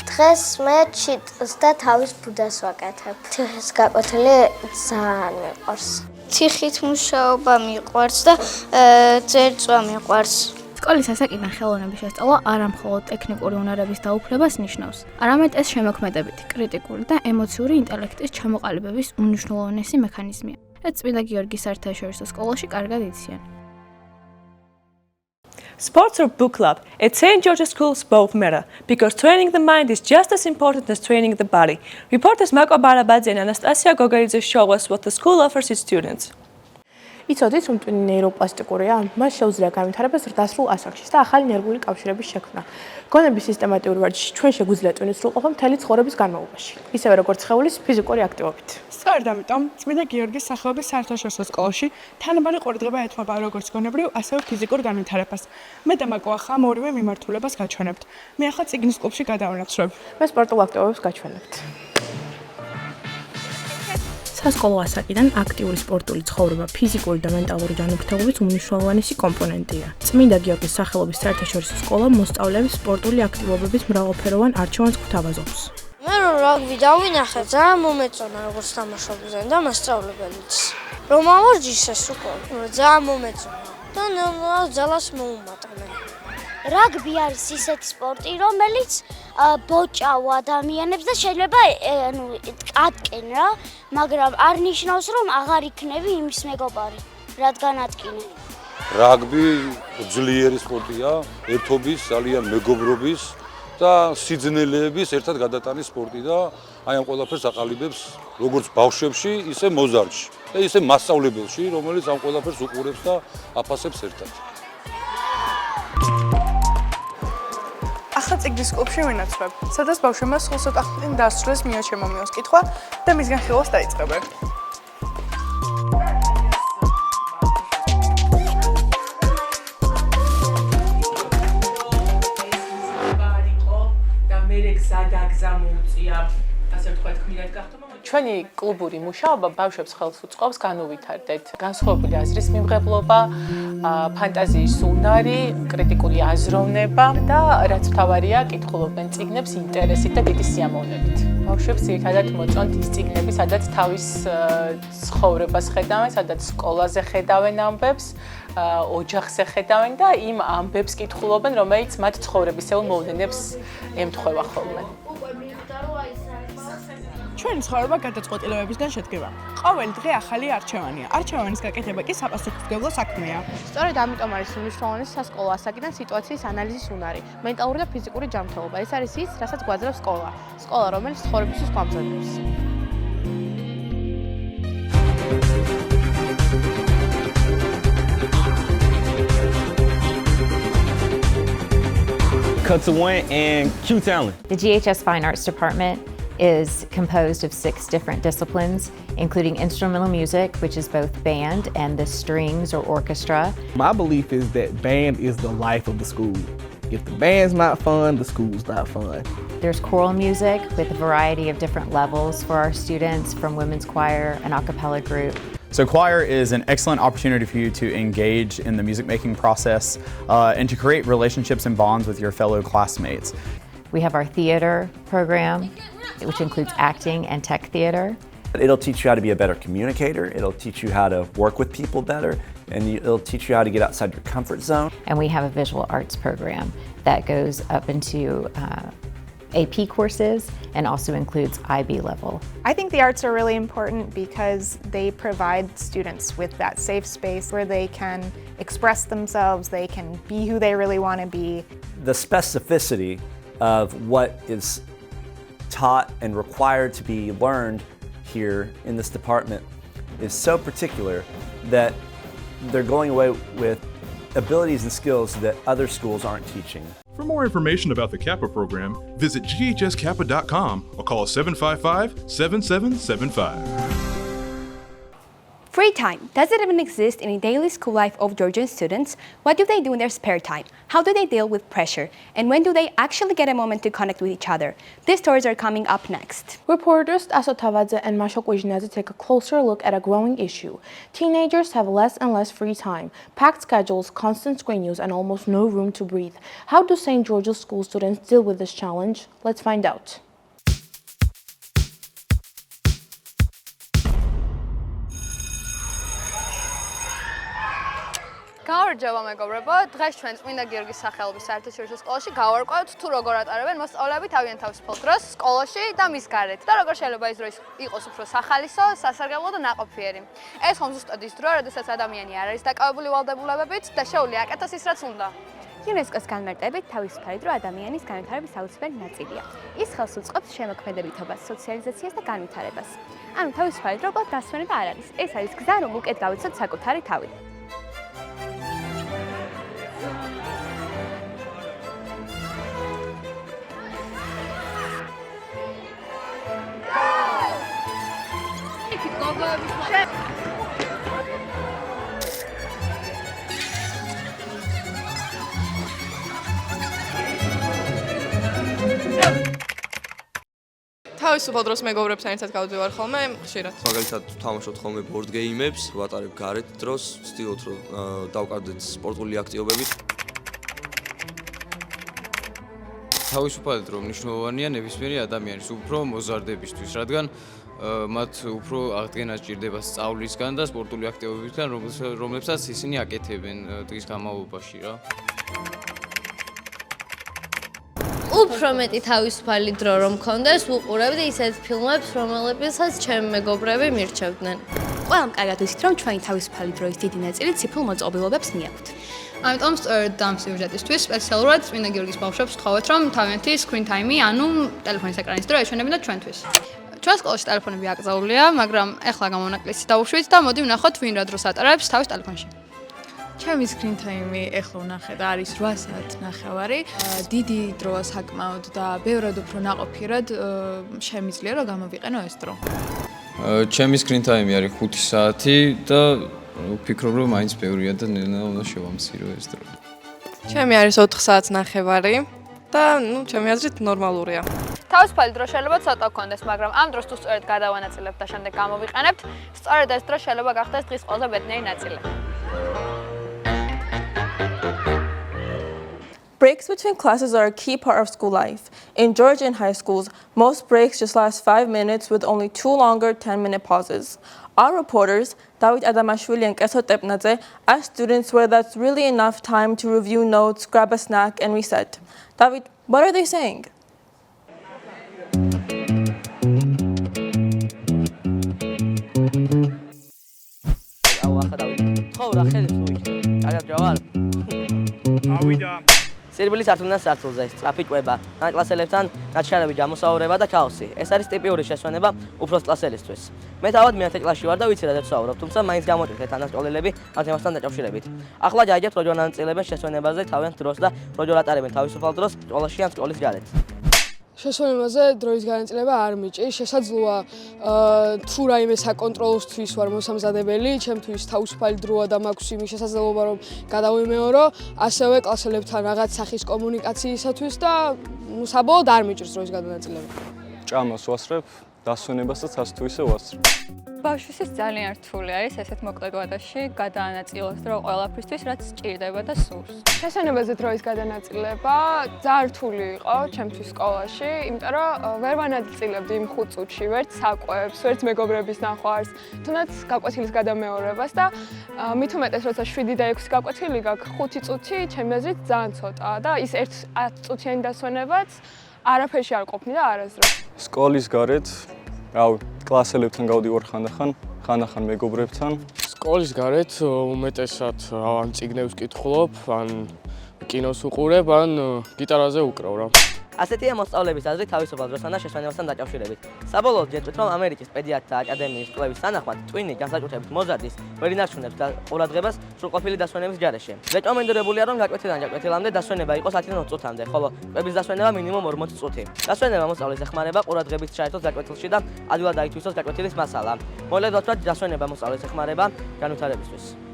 დღეს მე ჩიტს და თავის ბუდას ვაკეთებ. თიხის გაკვეთილი ძალიან მიყვარს. თიხით მუშაობა მიყვარს და ძერწვა მიყვარს. სკოლის ასაკიდან ხელოვნების შესწავლა არა მხოლოდ ტექნიკური უნარების დაუფლებას ნიშნავს, არამედ ეს შემოქმედებითი, კრიტიკული და ემოციური ინტელექტის ჩამოყალიბების უმნიშვნელოვანესი მექანიზმია. რაც წმინდა გიორგის საერთაშორისო სკოლაში კარგად იციან. Sports or book club? At St. George's schools both matter because training the mind is just as important as training the body. Reporters Marco Barabadze and Anastasia Gogoridze show us what the school offers its students. იცოდით, რომ ტვინი ნეიროპლასტიკურია, მას შეუძლია განვითარება ზრდასრულ ასაკში და ახალი ნერვული კავშირების შექმნა. გონების სისტემატიური ვარჯიში ჩვენ შეგვიძლია ტვინის სრულყოფა მთელი ცხოვრების განმავლობაში, ისევე როგორც სხეულის ფიზიკური აქტივობით. სწორედ ამიტომ წმინდა გიორგის სახელობის საერთაშორისო სკოლაში თანაბარი ყურადღება ეთმობა როგორც გონებრივ, ასევე ფიზიკურ განვითარებას. მე და მაკო ახლა ორივე მიმართულებას გაჩვენებთ. მე ახლა წიგნის კლუბში გადავნაცვლებ. მე სპორტულ აქტივობებს გაჩვენებთ. სასკოლო ასაკიდან აქტიური სპორტული ცხოვრება ფიზიკური და მენტალური განვითარების უმნიშვნელოვანესი კომპონენტია. წმინდა გიორგის სახელობის საერთაშორისო სკოლა მოსწავლეებს სპორტული აქტივობების მრავალფეროვან არჩევანს გვთავაზობს. მე რომ რაგბი დავინახე, ძალიან მომეწონა როგორც თამაშობდნენ და მასწავლებელიც. რომ ამორჯიშეს უკვე, ძალიან მომეწონა და ძალას მოუმატა. რაგბი არის ისეთი სპორტი, რომელიც ბოჭავ ადამიანებს და შეიძლება ატკენ რა, მაგრამ არ ნიშნავს რომ აღარ იქნები იმის მეგობარი, რადგან ატკინე. რაგბი ძლიერი სპორტია, ერთობის, ძალიან მეგობრობის და სიძნელეების ერთად გადატანის სპორტი და აი ამ ყველაფერს აყალიბებს როგორც ბავშვებში, ისე მოზარდში და ისე მასწავლებელში, რომელიც ამ ყველაფერს უყურებს და აფასებს ერთად. ახლა წიგნის კლუბში ვინაცვლებ, სადაც ბავშვებმა სრულსატახტიდან დასრულეს მიაჩემომიოს კითხვა და მისგან ხილვას დაიწყებენ. და მე გზა დაგზა მოუწია, ასე ვთქვათ, ქმნილად გახდა. ჩვენი კლუბური მუშაობა ბავშვებს ხელს უწყობს განუვითარდეთ განსხვავებული აზრის მიმღებლობა, ფანტაზიის უნარი, კრიტიკული აზროვნება და რაც მთავარია, კითხულობენ წიგნებს ინტერესით და დიდი სიამოვნებით. ბავშვებს ძირითადად მოწონთ ის წიგნები, სადაც თავის ცხოვრებას ხედავენ, სადაც სკოლაზე ხედავენ ამბებს, ოჯახზე ხედავენ და იმ ამბებს კითხულობენ, რომელიც მათ ცხოვრებისეულ მოვლენებს ემთხვევა ხოლმე. ჩვენი ცხოვრება გადაწყვეტილებებისგან შედგება. ყოველი დღე ახალი არჩევანია. არჩევანის გაკეთება კი საპასუხისმგებლო საქმეა. სწორედ ამიტომ არის მნიშვნელოვანი სასკოლო ასაკიდან სიტუაციის ანალიზის უნარი, მენტალური და ფიზიკური ჯანმრთელობა. ეს არის ის, რასაც გვაძლევს სკოლა. სკოლა, რომელიც ცხოვრებისთვის გვამზადებს. Cut to one and cue talent. The GHS Fine Arts Department is composed of 6 different disciplines, including instrumental music, which is both band and the strings or orchestra. My belief is that band is the life of the school. If the band's not fun, the school's not fun. There's choral music with a variety of different levels for our students, from women's choir, an a cappella group. So choir is an excellent opportunity for you to engage in the music making process and to create relationships and bonds with your fellow classmates. We have our theater program, which includes acting and tech theater. It'll teach you how to be a better communicator, it'll teach you how to work with people better, and it'll teach you how to get outside your comfort zone. And we have a visual arts program that goes up into AP courses and also includes IB level. I think the arts are really important because they provide students with that safe space where they can express themselves, they can be who they really want to be. The specificity of what is taught and required to be learned here in this department is so particular that they're going away with abilities and skills that other schools aren't teaching. For more information about the Kappa program, visit ghskappa.com or call 755-7775. Free time. Does it even exist in the daily school life of Georgian students? What do they do in their spare time? How do they deal with pressure? And when do they actually get a moment to connect with each other? These stories are coming up next. Reporters Taso Tavadze and Masho Kujinazi take a closer look at a growing issue. Teenagers have less and less free time, packed schedules, constant screen use, and almost no room to breathe. How do St. George's school students deal with this challenge? Let's find out. გამარჯობა მეგობრებო, დღეს ჩვენ წმინდა გიორგის სახელობის საერთაშორისო სკოლაში გავარკვევთ თუ როგორ ატარებენ მოსწავლეები თავიანთ თავისუფალ დროს სკოლაში და მის გარეთ და როგორ შეიძლება ის დრო იყოს უფრო სახალისო, სასარგებლო და ნაყოფიერი. ეს ხომ ზუსტად ის დრო, როდესაც ადამიანი არ არის დაკავებული ვალდებულებებით და შეუძლია აკეთოს ის რაც უნდა. UNESCO-ს განმარტებით თავისუფალი დრო ადამიანის განვითარების საოცრად ნაწილია. ის ხელს უწყობს შემოქმედებითობას, სოციალიზაციას და განვითარებას. ანუ თავისუფალი დრო კვლავ დასვენება არ არის. ეს არის გზა, რომ უკეთ გავიცოთ საკუთარი თავი. თავისუფალ დროს მეგობრებთან ერთად გავდივარ ხოლმე ხშირად. მაგალითად ვთამაშობთ ხოლმე board game-ებს, ვატარებ გარეთ დროს, ვცდილობთ რომ დავკარგდეთ სპორტული აქტივობებით. თავისუფალი დრო მნიშვნელოვანია ნებისმიერი ადამიანის უფრო მოზარდებისთვის, რადგან მათ უფრო აღდგენა სჭირდება სწავლისგან და სპორტული აქტივობებისგან, რომლებსაც ისინი აკეთებენ დღის განმავლობაში რა. უფრო მეტი თავისუფალი დრო რომ მქონდეს, ვუყურებდი ისეთ ფილმებს, რომელებსაც ჩემი მეგობრები მირჩევდნენ. ყველამ კარგად ვიცით, რომ ჩვენი თავისუფალი დროის დიდი ნაწილი ციფრულ მოწყობილობებს მიაქვთ. ამიტომ სწორედ ამ სიუჟეტისთვის სპეციალურად წმინდა გიორგის ბავშვებს ვთხოვეთ, რომ თავიანთი screen time-ი, ანუ ტელეფონის ეკრანის დრო ეჩვენებინათ ჩვენთვის. ჩვენ სკოლაში ტელეფონები აკრძალულია, მაგრამ ეხლა გამონაკლისი დავუშვით და მოდი ვნახოთ, ვინ რა დროს ატარებს თავის ტელეფონში. ჩემი screen time-ი ეხლა ვნახე და არის 8 საათი ნახევარი. დიდი დროა საკმაოდ და ბევრად უფრო ნაყოფიერად შემიძლია რომ გამოვიყენო ეს დრო. ჩემი screen time-ი არის 5 საათი და ვფიქრობ რომ მაინც ბევრია და ნელა უნდა შევამცირო ეს დრო. ჩემი არის 4 საათი ნახევარი და ჩემი აზრით ნორმალურია. თავისუფალი დრო შეიძლება ცოტა გქონდეს, მაგრამ ამ დროს თუ სწორედ გადავანაწილებთ და შემდეგ გამოვიყენებთ, სწორედ ეს დრო შეიძლება გახდეს დღის ყველაზე ბედნიერი ნაწილი. Breaks between classes are a key part of school life. In Georgian high schools, most breaks just last 5 minutes with only 2 longer 10-minute pauses. Our reporters, David Adamashvili and Keso Tepnadze, asked students whether that's really enough time to review notes, grab a snack, and reset. David, what are they saying? Tbilisi ათუნდან სართულზე სწრაფი კვება, ნაკლასელებთან ნაჩქარები გამოსაუბრება და ქაოსი. ეს არის ტიპიური შესვენება უფროს კლასელისთვის. მე თავად მე-10 კლასში ვარ და ვიცი რა ვსაუბრობ, თუმცა მაინც გამოტვირთეთ თანასწორლელები მათემასთან დაკავშირებით. ახლა გაიგებთ როგორ ანაწილებენ შესვენებაზე თავიანთ დროს და როგორ ატარებენ თავისუფალ დროს სკოლაში ან სკოლის გარეთ. შესვენებაზე დროის განაწილება არ მიჭირს. შესაძლოა თუ რაიმე საკონტროლოსთვის ვარ მოსამზადებელი, ჩემთვის თავისუფალი დროა და მაქვს იმის შესაძლებლობა რომ გადავიმეორო, ასევე კლასელებთან რაღაც სახის კომუნიკაციისათვის და საბოლოოდ არ მიჭირს დროის განაწილება. ჭამას ვასწრებ, დასვენებასაც ასე თუ ისე ვასწრებ. ბავშვისთვის ძალიან რთული არის ესეთ მოკლე ვადაში გადაანაწილოს დრო ყველაფრისთვის, რაც სჭირდება და სურს. შესვენებაზე დროის გადანაწილება ძალიან რთული იყო ჩემთვის სკოლაში, იმიტომ რომ ვერ ვანაწილებდი იმ 5 წუთში, ვერც საკვებს, ვერც მეგობრების ნახვარს, თუნდაც გაკვეთილის გადამეორებას და მით უმეტეს როცა 7 და 6 გაკვეთილი გაქვს, 5 წუთი ჩემი აზრით ძალიან ცოტაა და ის 10 წუთიანი დასვენებაც არაფერში არ ყოფნიდა არასდროს. სკოლის გარეთ კლასელებთან გავდივარ ხანდახან მეგობრებთან. სკოლის გარეთ უმეტესად ან წიგნებს ვკითხულობ, ან კინოს ვუყურებ, ან გიტარაზე ვუკრავ რა. ასეთია მოსწავლეების აზრი თავისუფალ დროსთან და შესვენებასთან დაკავშირებით. საბოლოოდ ჯერჯერობით რომ ამერიკის პედიატრთა აკადემიის კვლევის თანახმად, ტვინი განსაკუთრებით მოზარდის ვერ ინარჩუნებს ყურადღებას სრულყოფილი დასვენების ჯარეში. რეკომენდებულია რომ გაკვეთილამდე დასვენება იყოს 10-20 წუთამდე, ხოლო კვების დასვენება მინიმუმ 40 წუთი. დასვენება მოსწავლეს ეხმარება ყურადღებით ჩაერთოს გაკვეთილში და ადვილად დაითვისოს გაკვეთილის მასალა. მოკლედ ვთქვათ, დასვენება მოსწავლეს ეხმარება განვითარებისთვის.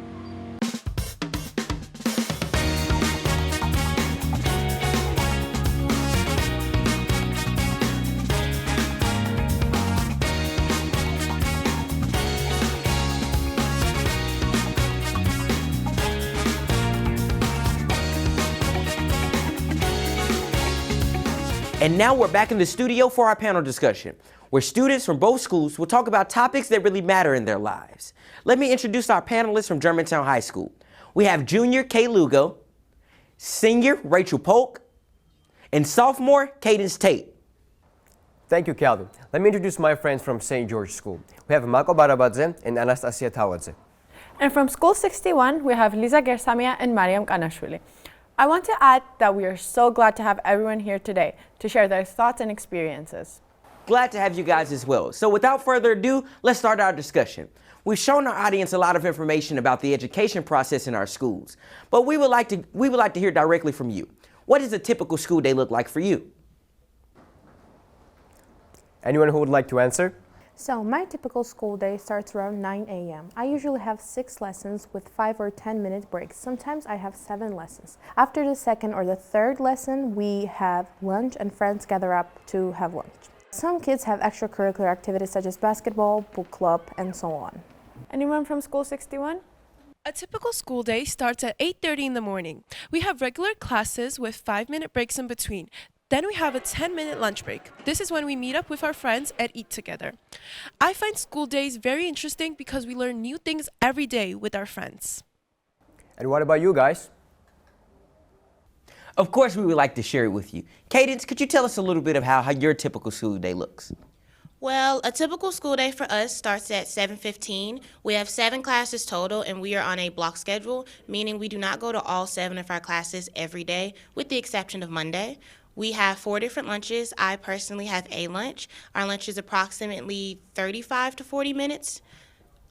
And now we're back in the studio for our panel discussion, where students from both schools will talk about topics that really matter in their lives. Let me introduce our panelists from Germantown High School. We have junior Kay Lugo, senior Rachel Polk, and sophomore Cadence Tate. Thank you, Calvin. Let me introduce my friends from St. George School. We have Mako Barabadze and Anastasia Tawadze. And from School 61, we have Liza Gersamia and Mariam Kanashvili. I want to add that we are so glad to have everyone here today to share their thoughts and experiences. Glad to have you guys as well. So without further ado, let's start our discussion. We've shown our audience a lot of information about the education process in our schools, but we would like to hear directly from you. What does a typical school day look like for you? Anyone who would like to answer? So my typical school day starts around 9 a.m. I usually have 6 lessons with 5 or 10-minute breaks. Sometimes I have 7 lessons. After the second or the third lesson, we have lunch and friends gather up to have lunch. Some kids have extracurricular activities such as basketball, book club, and so on. Anyone from School 61? A typical school day starts at 8:30 in the morning. We have regular classes with 5-minute breaks in between. Then we have a 10-minute lunch break. This is when we meet up with our friends and eat together. I find school days very interesting because we learn new things every day with our friends. And what about you guys? Of course, we would like to share it with you. Cadence, could you tell us a little bit of how your typical school day looks? Well, a typical school day for us starts at 7:15. We have 7 classes total, and we are on a block schedule, meaning we do not go to all 7 of our classes every day, with the exception of Monday. We have 4 different lunches. I personally have a lunch. Our lunch is approximately 35 to 40 minutes.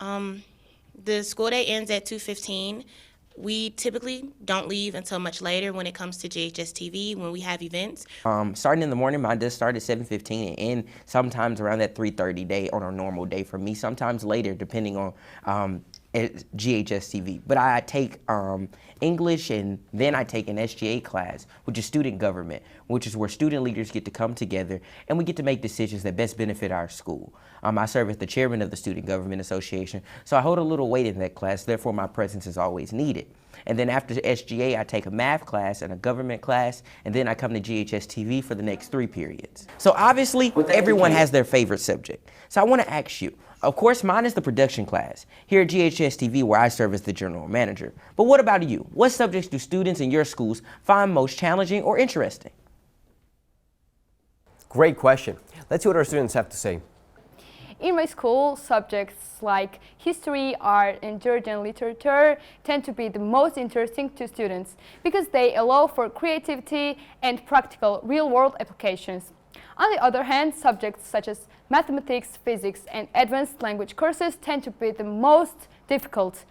The school day ends at 2:15. We typically don't leave until much later when it comes to GHS-TV, when we have events. Starting in the morning, mine does start at 7:15 and end sometimes around that 3:30 day on a normal day for me, sometimes later depending on GHS-TV. But I take English and then I take an SGA class, which is student government, which is where student leaders get to come together and we get to make decisions that best benefit our school. I serve as the chairman of the Student Government Association, so I hold a little weight in that class, therefore my presence is always needed. And then after SGA, I take a math class and a government class, and then I come to GHS-TV for the next 3 periods. So obviously, everyone has their favorite subject. So I want to ask you, of course, mine is the production class here at GHS-TV where I serve as the general manager. But what about you? What subjects do students in your schools find most challenging or interesting? Great question. Let's see what our students have to say. In my school, subjects like history, art, and Georgian literature tend to be the most interesting to students because they allow for creativity and practical real-world applications. On the other hand, subjects such as mathematics, physics, and advanced language courses tend to be the most difficult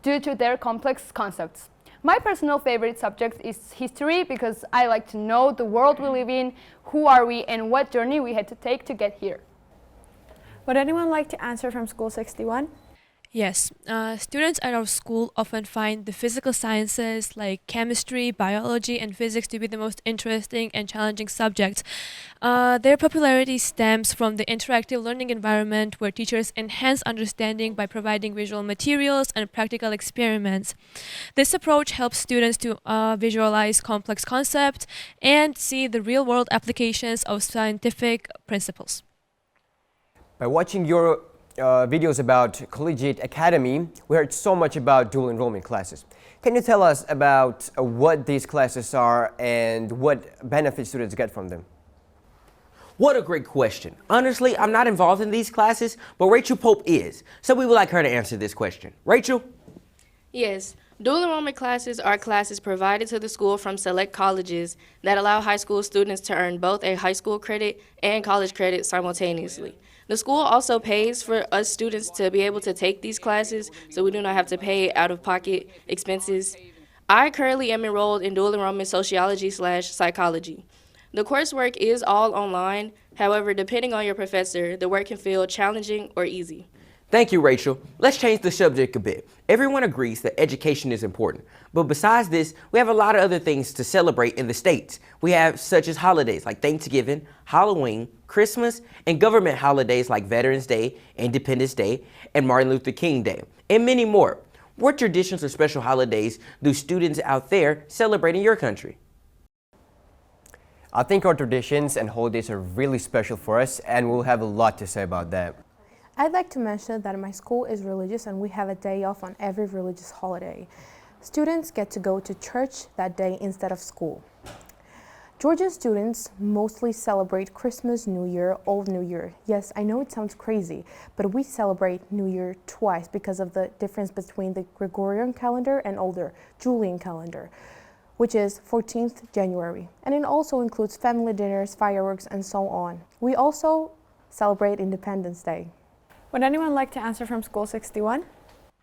due to their complex concepts. My personal favorite subject is history because I like to know the world we live in, who are we, and what journey we had to take to get here. Would anyone like to answer from School 61? Yes, students at our school often find the physical sciences like chemistry, biology, and physics to be the most interesting and challenging subjects. Their popularity stems from the interactive learning environment where teachers enhance understanding by providing visual materials and practical experiments. This approach helps students to visualize complex concepts and see the real-world applications of scientific principles. By watching your videos about Collegiate Academy, we heard so much about dual enrollment classes. Can you tell us about what these classes are and what benefits students get from them? What a great question. Honestly, I'm not involved in these classes, but Rachel Pope is. So we would like her to answer this question. Rachel? Yes. Dual enrollment classes are classes provided to the school from select colleges that allow high school students to earn both a high school credit and college credit simultaneously. The school also pays for us students to be able to take these classes, so we do not have to pay out-of-pocket expenses. I currently am enrolled in dual enrollment sociology/psychology. The coursework is all online. However, depending on your professor, the work can feel challenging or easy. Thank you, Rachel. Let's change the subject a bit. Everyone agrees that education is important. But besides this, we have a lot of other things to celebrate in the States. We have such as holidays like Thanksgiving, Halloween, Christmas, and government holidays like Veterans Day, Independence Day, and Martin Luther King Day, and many more. What traditions or special holidays do students out there celebrate in your country? I think our traditions and holidays are really special for us, and we'll have a lot to say about that. I'd like to mention that my school is religious and we have a day off on every religious holiday. Students get to go to church that day instead of school. Georgian students mostly celebrate Christmas, New Year, Old New Year. Yes, I know it sounds crazy, but we celebrate New Year twice because of the difference between the Gregorian calendar and older Julian calendar, which is 14th January. And it also includes family dinners, fireworks, and so on. We also celebrate Independence Day. Would anyone like to answer from School 61?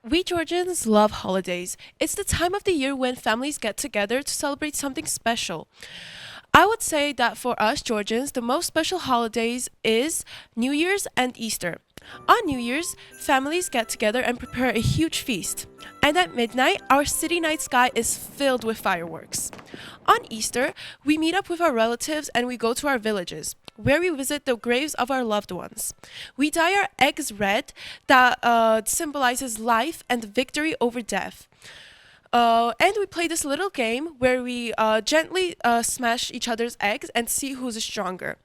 We Georgians love holidays. It's the time of the year when families get together to celebrate something special. I would say that for us Georgians, the most special holidays is New Year's and Easter. On New Year's, families get together and prepare a huge feast. And at midnight, our city night sky is filled with fireworks. On Easter, we meet up with our relatives and we go to our villages, where we visit the graves of our loved ones. We dye our eggs red, that symbolizes life and victory over death. And we play this little game where we gently smash each other's eggs and see who's stronger.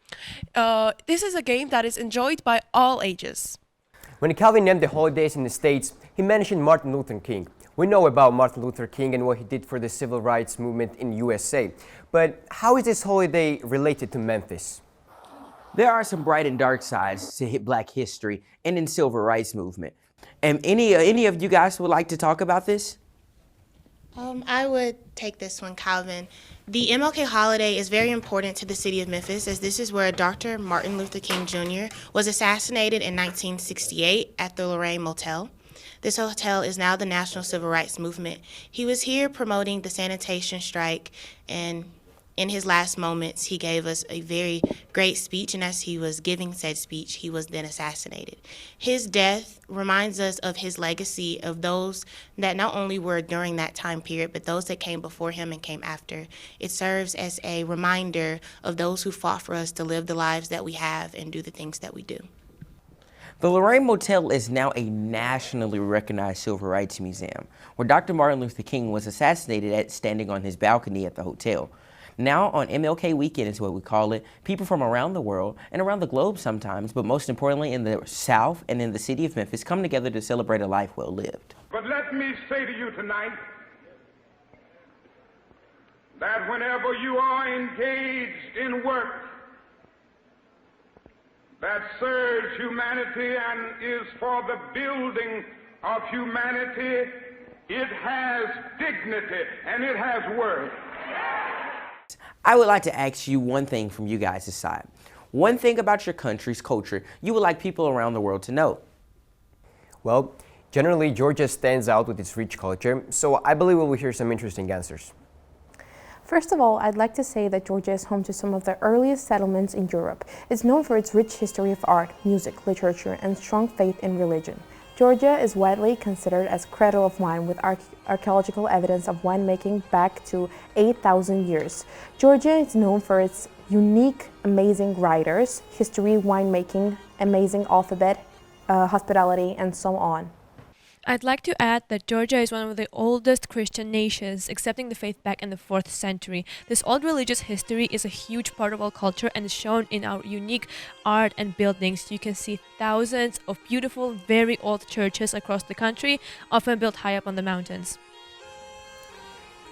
This is a game that is enjoyed by all ages. When Calvin named the holidays in the States, he mentioned Martin Luther King. We know about Martin Luther King and what he did for the civil rights movement in USA. But how is this holiday related to Memphis? There are some bright and dark sides to Black history and in civil rights movement. And any of you guys would like to talk about this? I would take this one, Calvin. The MLK holiday is very important to the city of Memphis, as this is where Dr. Martin Luther King Jr. was assassinated in 1968 at the Lorraine Motel. This hotel is now the National Civil Rights Movement. He was here promoting the sanitation strike, and in his last moments, he gave us a very great speech, and as he was giving said speech, he was then assassinated. His death reminds us of his legacy, of those that not only were during that time period, but those that came before him and came after. It serves as a reminder of those who fought for us to live the lives that we have and do the things that we do. The Lorraine Motel is now a nationally recognized civil rights museum, where Dr. Martin Luther King was assassinated at standing on his balcony at the hotel. Now on MLK weekend is what we call it, people from around the world and around the globe sometimes, but most importantly in the South and in the city of Memphis, come together to celebrate a life well lived. But let me say to you tonight that whenever you are engaged in work that serves humanity and is for the building of humanity, it has dignity and it has worth. I would like to ask you one thing from you guys' side. One thing about your country's culture you would like people around the world to know. Well, generally Georgia stands out with its rich culture, so I believe we will hear some interesting answers. First of all, I'd like to say that Georgia is home to some of the earliest settlements in Europe. It's known for its rich history of art, music, literature, and strong faith in religion. Georgia is widely considered as cradle of wine, with archaeological evidence of winemaking back to 8,000 years. Georgia is known for its unique, amazing writers, history, winemaking, amazing alphabet, hospitality, and so on. I'd like to add that Georgia is one of the oldest Christian nations, accepting the faith back in the 4th century. This old religious history is a huge part of our culture and is shown in our unique art and buildings. You can see thousands of beautiful, very old churches across the country, often built high up on the mountains.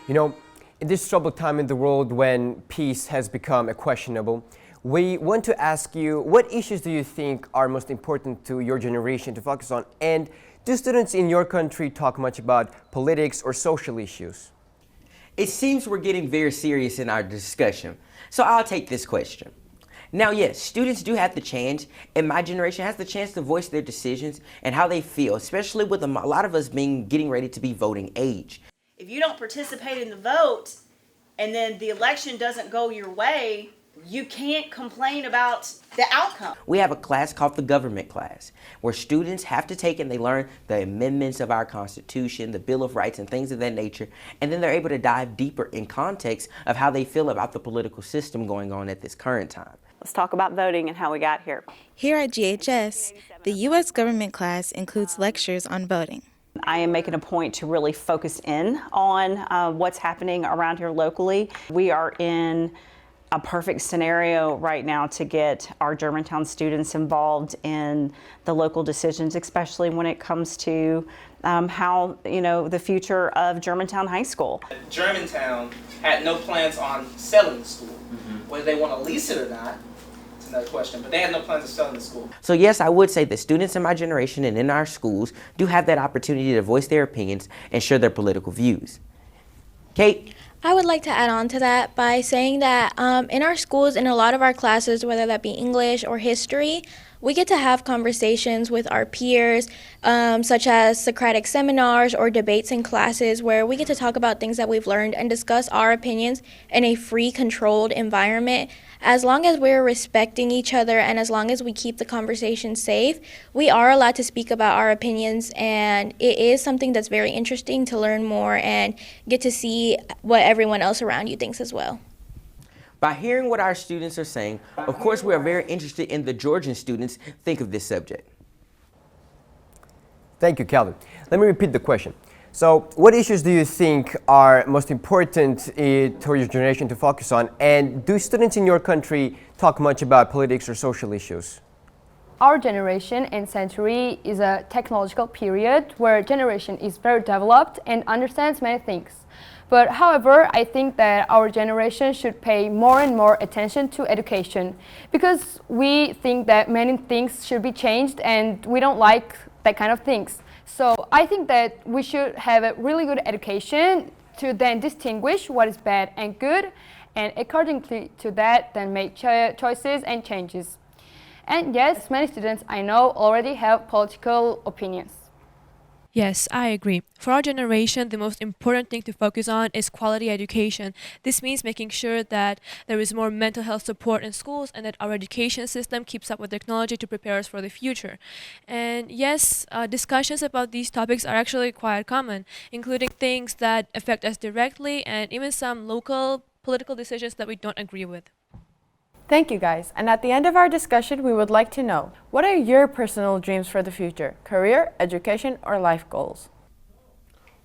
You know, in this troubled time in the world when peace has become questionable, we want to ask you, what issues do you think are most important to your generation to focus on? And do students in your country talk much about politics or social issues? It seems we're getting very serious in our discussion, so I'll take this question. Now, yes, students do have the chance, and my generation has the chance to voice their decisions and how they feel, especially with a lot of us getting ready to be voting age. If you don't participate in the vote and then the election doesn't go your way, you can't complain about the outcome. We have a class called the government class, where students have to take and they learn the amendments of our Constitution, the Bill of Rights, and things of that nature, and then they're able to dive deeper in context of how they feel about the political system going on at this current time. Let's talk about voting and how we got here. Here at GHS, the U.S. government class includes lectures on voting. I am making a point to really focus in on what's happening around here locally. We are in a perfect scenario right now to get our Germantown students involved in the local decisions, especially when it comes to how, the future of Germantown High School. Germantown had no plans on selling the school. Whether they want to lease it or not, it's another question, but they had no plans of selling the school. So yes, I would say that students in my generation and in our schools do have that opportunity to voice their opinions and share their political views. Kate? I would like to add on to that by saying that in our schools, in a lot of our classes, whether that be English or history, we get to have conversations with our peers, such as Socratic seminars or debates in classes where we get to talk about things that we've learned and discuss our opinions in a free, controlled environment. As long as we're respecting each other and as long as we keep the conversation safe, we are allowed to speak about our opinions, and it is something that's very interesting to learn more and get to see what everyone else around you thinks as well. By hearing what our students are saying, of course we are very interested in the Georgian students think of this subject. Thank you, Calvin. Let me repeat the question. So, what issues do you think are most important for your generation to focus on? And do students in your country talk much about politics or social issues? Our generation and century is a technological period where generation is very developed and understands many things. But however, I think that our generation should pay more and more attention to education, because we think that many things should be changed and we don't like that kind of things. So I think that we should have a really good education to then distinguish what is bad and good, and accordingly to that then make choices and changes. And yes, many students I know already have political opinions. Yes, I agree. For our generation, the most important thing to focus on is quality education. This means making sure that there is more mental health support in schools and that our education system keeps up with technology to prepare us for the future. And yes, discussions about these topics are actually quite common, including things that affect us directly and even some local political decisions that we don't agree with. Thank you guys. And at the end of our discussion, we would like to know, what are your personal dreams for the future? Career, education, or life goals?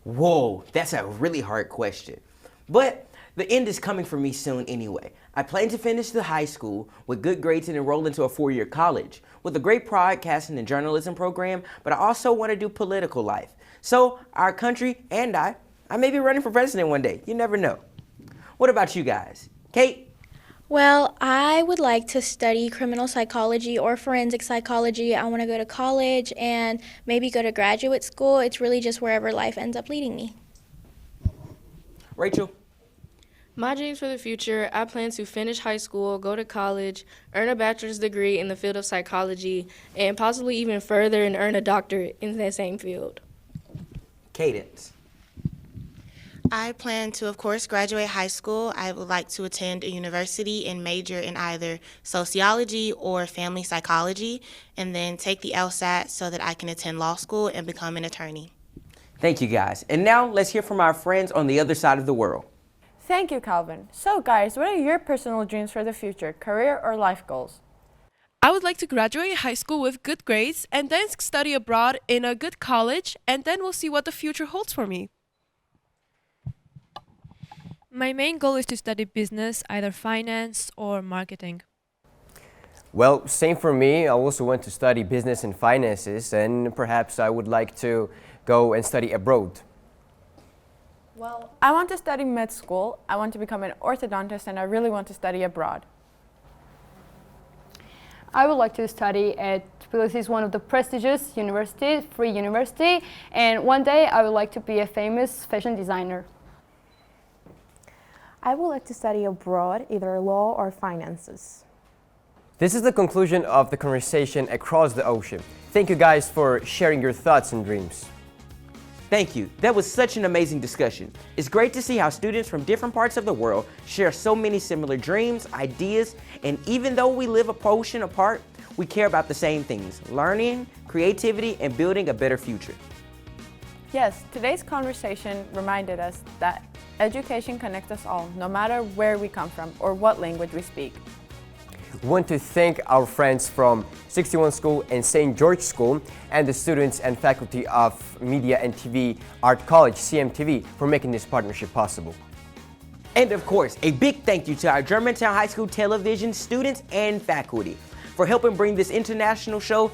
Whoa, that's a really hard question. But the end is coming for me soon anyway. I plan to finish the high school with good grades and enroll into a 4-year college with a great broadcasting and journalism program, but I also want to do political life. So our country and I may be running for president one day. You never know. What about you guys? Kate? Well, I would like to study criminal psychology or forensic psychology. I want to go to college and maybe go to graduate school. It's really just wherever life ends up leading me. Rachel? My dreams for the future, I plan to finish high school, go to college, earn a bachelor's degree in the field of psychology, and possibly even further and earn a doctorate in that same field. Cadence? I plan to, of course, graduate high school. I would like to attend a university and major in either sociology or family psychology, and then take the LSAT so that I can attend law school and become an attorney. Thank you guys. And now let's hear from our friends on the other side of the world. Thank you, Calvin. So guys, what are your personal dreams for the future? Career or life goals? I would like to graduate high school with good grades and then study abroad in a good college, and then we'll see what the future holds for me. My main goal is to study business, either finance or marketing. Well, same for me. I also want to study business and finances, and perhaps I would like to go and study abroad. Well, I want to study med school, I want to become an orthodontist, and I really want to study abroad. I would like to study at Tbilisi, one of the prestigious universities, free university, and one day I would like to be a famous fashion designer. I would like to study abroad, either law or finances. This is the conclusion of the conversation across the ocean. Thank you guys for sharing your thoughts and dreams. Thank you. That was such an amazing discussion. It's great to see how students from different parts of the world share so many similar dreams, ideas, and even though we live a ocean apart, we care about the same things: learning, creativity, and building a better future. Yes, today's conversation reminded us that education connects us all, no matter where we come from or what language we speak. We want to thank our friends from 61 School and St. George School and the students and faculty of Media and TV Art College, CMTV, for making this partnership possible. And of course, a big thank you to our Germantown High School television students and faculty for helping bring this international show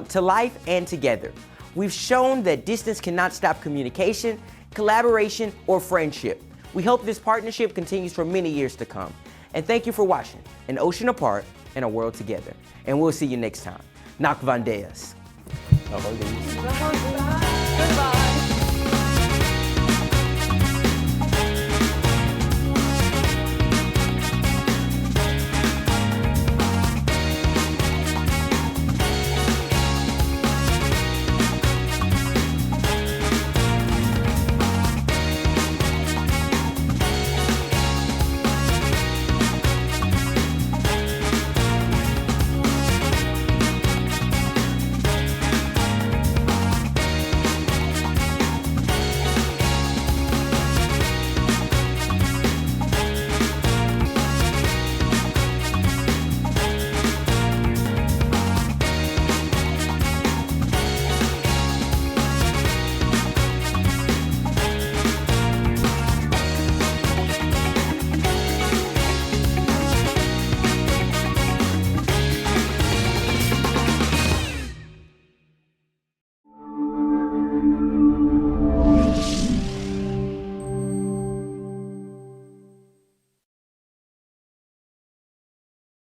to life and together. We've shown that distance cannot stop communication, collaboration, or friendship. We hope this partnership continues for many years to come. And thank you for watching An Ocean Apart and a World Together. And we'll see you next time. Nak van Deas. Goodbye.